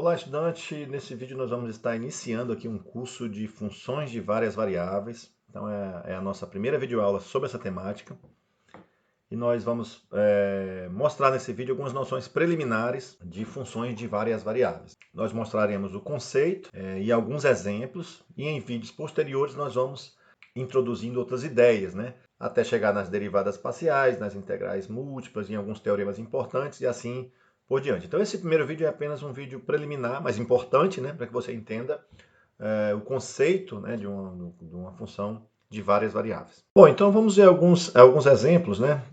Olá, estudante! Nesse vídeo nós vamos estar iniciando aqui um curso de funções de várias variáveis. Então é a nossa primeira videoaula sobre essa temática. E nós vamos mostrar nesse vídeo algumas noções preliminares de funções de várias variáveis. Nós mostraremos o conceito e alguns exemplos, e em vídeos posteriores nós vamos introduzindo outras ideias, né? Até chegar nas derivadas parciais, nas integrais múltiplas, em alguns teoremas importantes e assim por diante. Então esse primeiro vídeo é apenas um vídeo preliminar, mas importante, né, para que você entenda o conceito, né, de uma função de várias variáveis. Bom, então vamos ver alguns exemplos, né?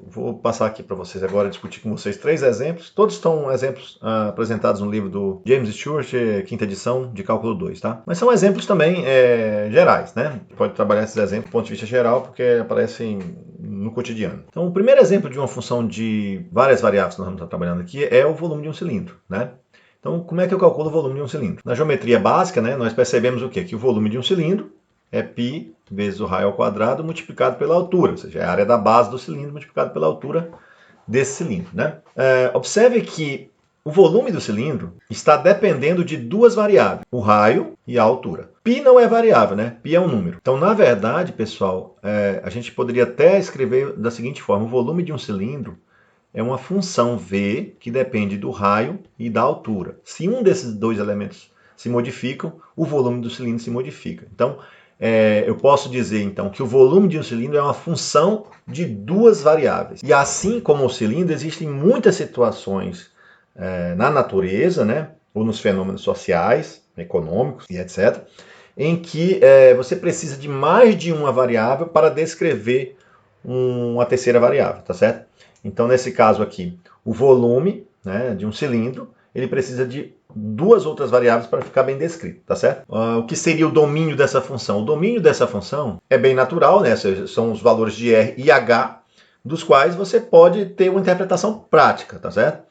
Vou passar aqui para vocês agora, discutir com vocês 3 exemplos. Todos estão exemplos apresentados no livro do James Stewart, quinta edição, de cálculo 2, tá? Mas são exemplos também gerais, né? Pode trabalhar esses exemplos do ponto de vista geral, porque aparecem no cotidiano. Então, o primeiro exemplo de uma função de várias variáveis que nós vamos estar trabalhando aqui é o volume de um cilindro, né? Então, como é que eu calculo o volume de um cilindro? Na geometria básica, né, nós percebemos o quê? Que o volume de um cilindro é π vezes o raio ao quadrado multiplicado pela altura, ou seja, é a área da base do cilindro multiplicado pela altura desse cilindro, né? Observe que o volume do cilindro está dependendo de duas variáveis, o raio e a altura. Π não é variável, né? Π é um número. Então, na verdade, pessoal, a gente poderia até escrever da seguinte forma: o volume de um cilindro é uma função v que depende do raio e da altura. Se um desses dois elementos se modificam, o volume do cilindro se modifica. Então, eu posso dizer então que o volume de um cilindro é uma função de duas variáveis. E assim como o cilindro, existem muitas situações na natureza, né, ou nos fenômenos sociais, econômicos e etc., em que você precisa de mais de uma variável para descrever uma terceira variável, tá certo? Então, nesse caso aqui, o volume, né, de um cilindro, ele precisa de duas outras variáveis para ficar bem descrito, tá certo? O que seria o domínio dessa função? O domínio dessa função é bem natural, né? São os valores de R e H, dos quais você pode ter uma interpretação prática, tá certo?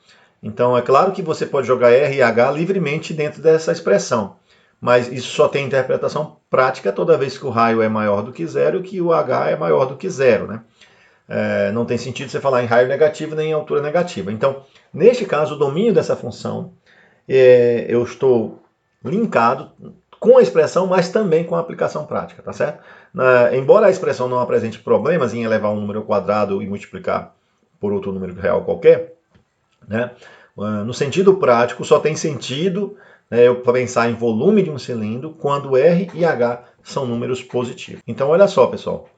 Então, é claro que você pode jogar R e H livremente dentro dessa expressão, mas isso só tem interpretação prática toda vez que o raio é maior do que zero e que o H é maior do que zero, né? Não tem sentido você falar em raio negativo nem em altura negativa. Então, neste caso, o domínio dessa função, eu estou linkado com a expressão, mas também com a aplicação prática, tá certo? Embora a expressão não apresente problemas em elevar um número ao quadrado e multiplicar por outro número real qualquer, né? No sentido prático, só tem sentido eu pensar em volume de um cilindro quando R e H são números positivos. Então, olha só, pessoal.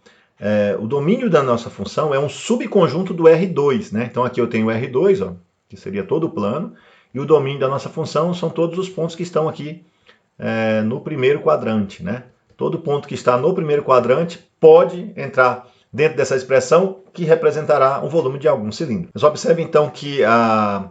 O domínio da nossa função é um subconjunto do R2, né? Então aqui eu tenho o R2, ó, que seria todo o plano, e o domínio da nossa função são todos os pontos que estão aqui no primeiro quadrante, né? Todo ponto que está no primeiro quadrante pode entrar dentro dessa expressão que representará um volume de algum cilindro. Mas observe então que a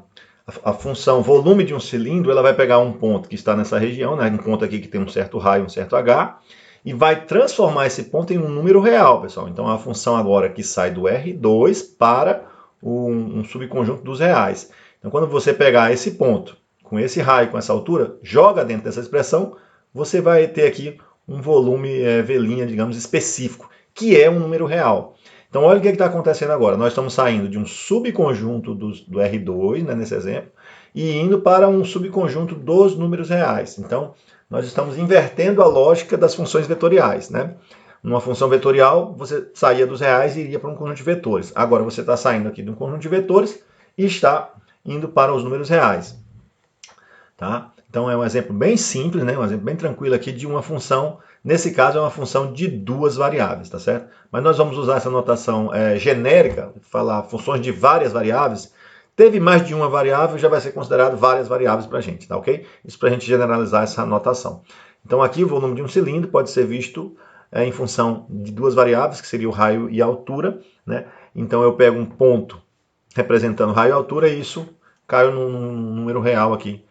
função volume de um cilindro, ela vai pegar um ponto que está nessa região, né? Um ponto aqui que tem um certo raio, um certo H, e vai transformar esse ponto em um número real, pessoal. Então, a função agora que sai do R2 para um subconjunto dos reais. Então, quando você pegar esse ponto, com esse raio, com essa altura, joga dentro dessa expressão, você vai ter aqui um volume V', digamos, específico, que é um número real. Então, olha o que está acontecendo agora. Nós estamos saindo de um subconjunto do R2, né, nesse exemplo, e indo para um subconjunto dos números reais. Então, nós estamos invertendo a lógica das funções vetoriais, né? Numa função vetorial, você saía dos reais e iria para um conjunto de vetores. Agora você está saindo aqui de um conjunto de vetores e está indo para os números reais. Tá? Então é um exemplo bem simples, né? Um exemplo bem tranquilo aqui de uma função. Nesse caso é uma função de duas variáveis, tá certo? Mas nós vamos usar essa notação genérica, falar funções de várias variáveis. Teve mais de uma variável, já vai ser considerado várias variáveis para a gente, tá ok? Isso para a gente generalizar essa notação. Então aqui o volume de um cilindro pode ser visto em função de duas variáveis, que seria o raio e a altura, né? Então eu pego um ponto representando raio e altura e isso cai num número real aqui.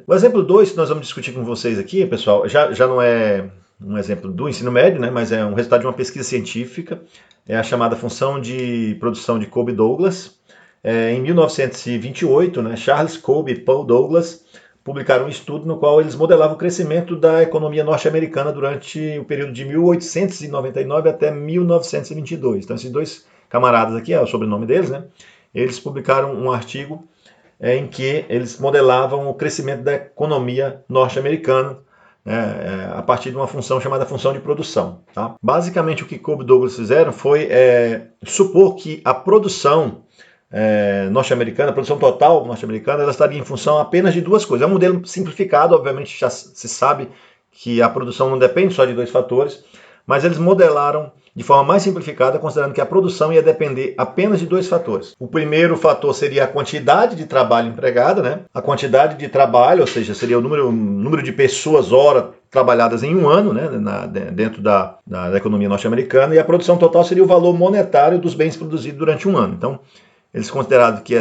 O exemplo 2 que nós vamos discutir com vocês aqui, pessoal, já não é um exemplo do ensino médio, né, mas é um resultado de uma pesquisa científica, é a chamada função de produção de Kolbe-Douglas. Em 1928, né, Charles Kolbe e Paul Douglas publicaram um estudo no qual eles modelavam o crescimento da economia norte-americana durante o período de 1899 até 1922. Então esses dois camaradas aqui, é o sobrenome deles, né, eles publicaram um artigo em que eles modelavam o crescimento da economia norte-americana, né, a partir de uma função chamada função de produção. Tá? Basicamente, o que Cobb e Douglas fizeram foi supor que a produção norte-americana, a produção total norte-americana, ela estaria em função apenas de duas coisas. É um modelo simplificado, obviamente já se sabe que a produção não depende só de dois fatores, mas eles modelaram de forma mais simplificada, considerando que a produção ia depender apenas de dois fatores. O primeiro fator seria a quantidade de trabalho empregada, né? A quantidade de trabalho, ou seja, seria o número de pessoas, horas trabalhadas em um ano, né? Dentro da economia norte-americana, e a produção total seria o valor monetário dos bens produzidos durante um ano. Então, eles consideraram que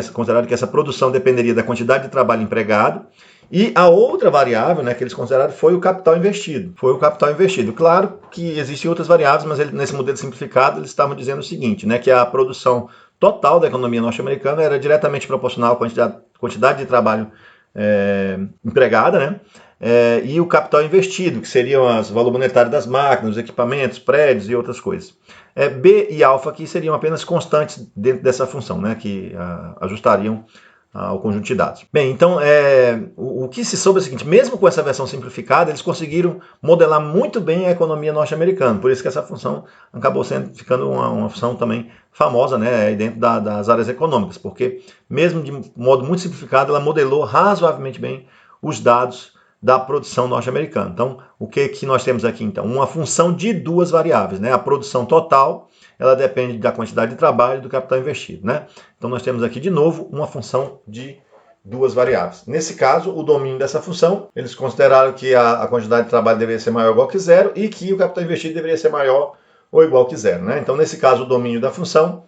essa produção dependeria da quantidade de trabalho empregado. E a outra variável, né, que eles consideraram foi o capital investido. Claro que existem outras variáveis, mas nesse modelo simplificado eles estavam dizendo o seguinte, né, que a produção total da economia norte-americana era diretamente proporcional à quantidade de trabalho empregada, né, e o capital investido, que seriam o valor monetário das máquinas, os equipamentos, prédios e outras coisas. B e alfa aqui seriam apenas constantes dentro dessa função, né, que ajustariam ao conjunto de dados. Bem, então o que se soube é o seguinte, mesmo com essa versão simplificada, eles conseguiram modelar muito bem a economia norte-americana, por isso que essa função acabou ficando uma função também famosa, né, dentro das áreas econômicas, porque mesmo de modo muito simplificado, ela modelou razoavelmente bem os dados da produção norte-americana. Então, o que nós temos aqui, então? Uma função de duas variáveis, né? A produção total, ela depende da quantidade de trabalho e do capital investido, né? Então, nós temos aqui, de novo, uma função de duas variáveis. Nesse caso, o domínio dessa função, eles consideraram que a quantidade de trabalho deveria ser maior ou igual que zero e que o capital investido deveria ser maior ou igual que zero, né? Então, nesse caso, o domínio da função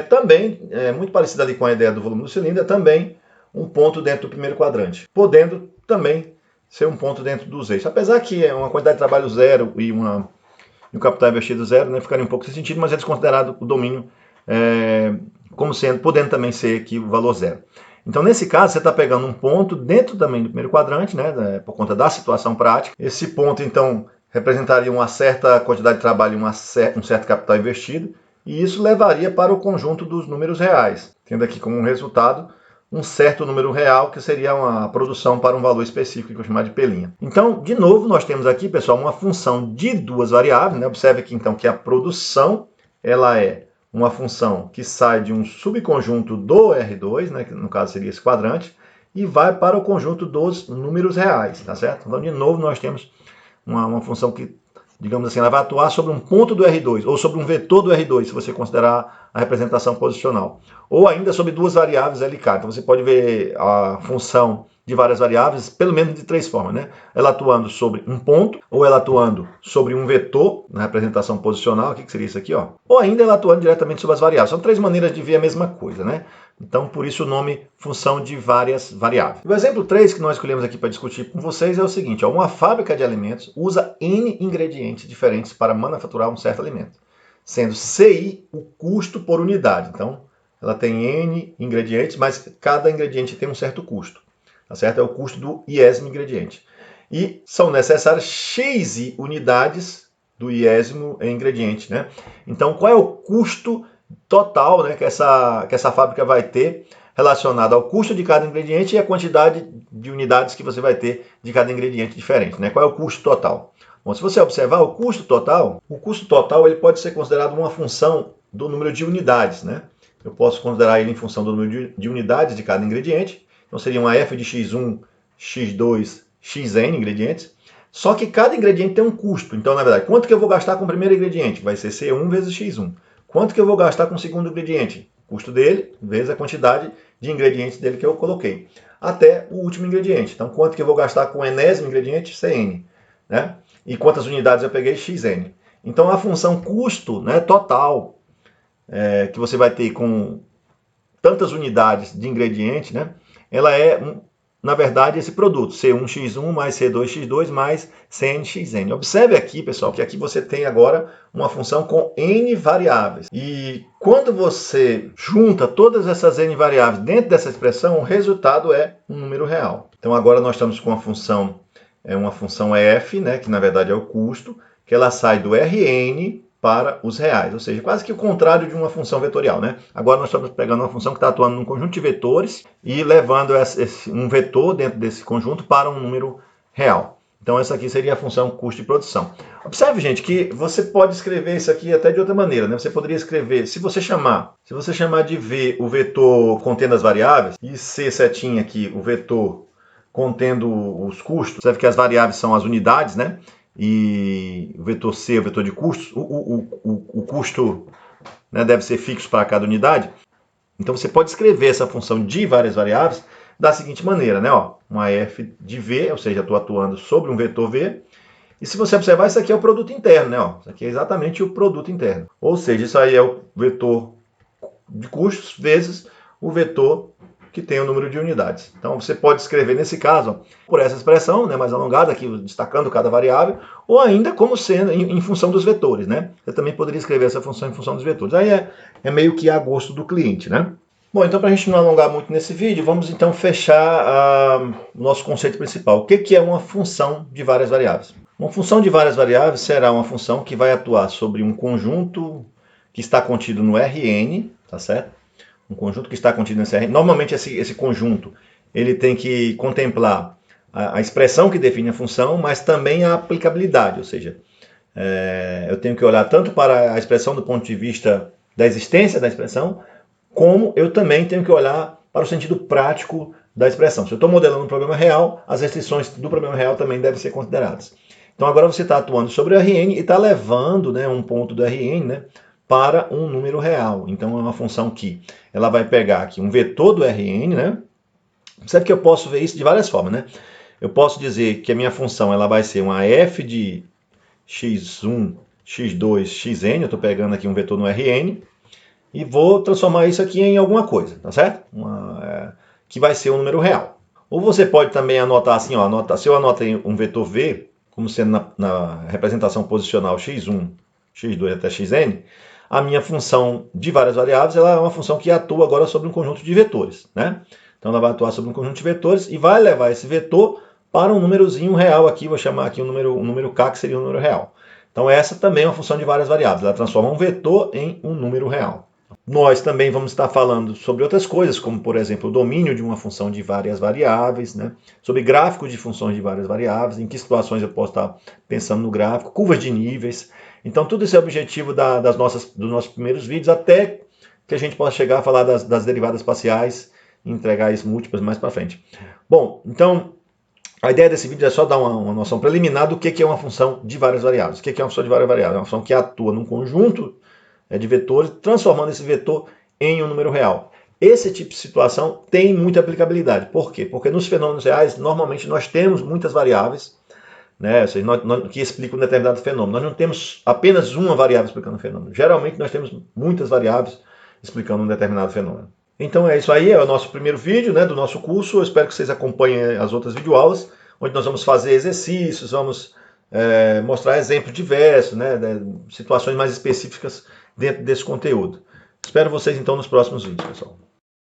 também muito parecido ali com a ideia do volume do cilindro, também um ponto dentro do primeiro quadrante, podendo também ser um ponto dentro dos eixos. Apesar que é uma quantidade de trabalho zero e o capital investido zero, né, ficaria um pouco sem sentido, mas eles consideraram o domínio como podendo também ser aqui o valor zero. Então, nesse caso, você está pegando um ponto dentro também do primeiro quadrante, né, por conta da situação prática. Esse ponto, então, representaria uma certa quantidade de trabalho e um certo capital investido, e isso levaria para o conjunto dos números reais, tendo aqui como resultado um certo número real, que seria uma produção para um valor específico, que eu vou chamar de P'. Então, de novo, nós temos aqui, pessoal, uma função de duas variáveis, né? Observe aqui, então, que a produção ela é uma função que sai de um subconjunto do R2, né? Que no caso seria esse quadrante, e vai para o conjunto dos números reais, tá certo? Então, de novo, nós temos uma função que, digamos assim, ela vai atuar sobre um ponto do R2, ou sobre um vetor do R2, se você considerar a representação posicional. Ou ainda sobre duas variáveis LK. Então você pode ver a função de várias variáveis, pelo menos de três formas, né? Ela atuando sobre um ponto, ou ela atuando sobre um vetor, na representação posicional, que seria isso aqui, ó. Ou ainda ela atuando diretamente sobre as variáveis. São três maneiras de ver a mesma coisa, né? Então, por isso o nome função de várias variáveis. O exemplo 3 que nós escolhemos aqui para discutir com vocês é o seguinte, ó, uma fábrica de alimentos usa N ingredientes diferentes para manufaturar um certo alimento, sendo CI o custo por unidade. Então, ela tem N ingredientes, mas cada ingrediente tem um certo custo. Tá certo? É o custo do iésimo ingrediente. E são necessárias X unidades do iésimo ingrediente, né? Então, qual é o custo total, né, que essa fábrica vai ter relacionado ao custo de cada ingrediente e a quantidade de unidades que você vai ter de cada ingrediente diferente, né? Qual é o custo total? Bom, se você observar o custo total ele pode ser considerado uma função do número de unidades, né? Eu posso considerar ele em função do número de unidades de cada ingrediente. Então seria uma f de x1, x2, xn ingredientes. Só que cada ingrediente tem um custo. Então, na verdade, quanto que eu vou gastar com o primeiro ingrediente? Vai ser C1 vezes x1. Quanto que eu vou gastar com o segundo ingrediente? O custo dele vezes a quantidade de ingredientes dele que eu coloquei. Até o último ingrediente. Então, quanto que eu vou gastar com o enésimo ingrediente? Cn. Né? E quantas unidades eu peguei? Xn. Então, a função custo, né, total que você vai ter com tantas unidades de ingrediente, né, ela é, na verdade, esse produto, C1x1 mais C2x2 mais CnXn. Observe aqui, pessoal, que aqui você tem agora uma função com N variáveis. E quando você junta todas essas N variáveis dentro dessa expressão, o resultado é um número real. Então agora nós estamos com uma função f, né, que na verdade é o custo, que ela sai do Rn para os reais, ou seja, quase que o contrário de uma função vetorial, né? Agora nós estamos pegando uma função que está atuando num conjunto de vetores e levando um vetor dentro desse conjunto para um número real. Então essa aqui seria a função custo de produção. Observe, gente, que você pode escrever isso aqui até de outra maneira, né? Você poderia escrever, se você chamar de V o vetor contendo as variáveis e C setinha aqui o vetor contendo os custos, observe que as variáveis são as unidades, né? E o vetor C é o vetor de custos, o custo, né, deve ser fixo para cada unidade. Então você pode escrever essa função de várias variáveis da seguinte maneira, né? Ó, uma f de v, ou seja, estou atuando sobre um vetor v. E se você observar, isso aqui é o produto interno, né? Ó, isso aqui é exatamente o produto interno. Ou seja, isso aí é o vetor de custos vezes o vetor que tem o número de unidades. Então você pode escrever nesse caso, ó, por essa expressão, né, mais alongada, aqui destacando cada variável, ou ainda como sendo em função dos vetores, né? Você também poderia escrever essa função em função dos vetores. Aí é meio que a gosto do cliente, né? Bom, então para a gente não alongar muito nesse vídeo, vamos então fechar o nosso conceito principal. O que é uma função de várias variáveis? Uma função de várias variáveis será uma função que vai atuar sobre um conjunto que está contido no Rn, tá certo? Um conjunto que está contido nesse Rn. Normalmente esse conjunto ele tem que contemplar a expressão que define a função, mas também a aplicabilidade, ou seja, eu tenho que olhar tanto para a expressão do ponto de vista da existência da expressão, como eu também tenho que olhar para o sentido prático da expressão. Se eu estou modelando um problema real, as restrições do problema real também devem ser consideradas. Então agora você está atuando sobre o Rn e está levando, né, um ponto do Rn, né, para um número real. Então é uma função que ela vai pegar aqui um vetor do Rn, né? Percebe que eu posso ver isso de várias formas, né? Eu posso dizer que a minha função ela vai ser uma f de x1, x2, xn, eu estou pegando aqui um vetor no Rn, e vou transformar isso aqui em alguma coisa, tá certo? Que vai ser um número real. Ou você pode também anotar assim, ó, se eu anoto um vetor v, como sendo na representação posicional x1, x2 até xn, a minha função de várias variáveis ela é uma função que atua agora sobre um conjunto de vetores, né? Então ela vai atuar sobre um conjunto de vetores e vai levar esse vetor para um númerozinho real aqui, vou chamar aqui um número k, que seria um número real. Então essa também é uma função de várias variáveis, ela transforma um vetor em um número real. Nós também vamos estar falando sobre outras coisas, como, por exemplo, o domínio de uma função de várias variáveis, né? Sobre gráfico de funções de várias variáveis, em que situações eu posso estar pensando no gráfico, curvas de níveis. Então, tudo isso é objetivo dos nossos primeiros vídeos, até que a gente possa chegar a falar das derivadas parciais e entregar isso múltiplas mais para frente. Bom, então, a ideia desse vídeo é só dar uma noção preliminar do que é uma função de várias variáveis. O que é uma função de várias variáveis? É uma função que atua num conjunto de vetores, transformando esse vetor em um número real. Esse tipo de situação tem muita aplicabilidade. Por quê? Porque nos fenômenos reais, normalmente nós temos muitas variáveis, né, que explicam um determinado fenômeno. Nós não temos apenas uma variável explicando o fenômeno. Geralmente nós temos muitas variáveis explicando um determinado fenômeno. Então é isso aí, é o nosso primeiro vídeo, né, do nosso curso. Eu espero que vocês acompanhem as outras videoaulas, onde nós vamos fazer exercícios, vamos mostrar exemplos diversos, né, situações mais específicas dentro desse conteúdo. Espero vocês então nos próximos vídeos, pessoal.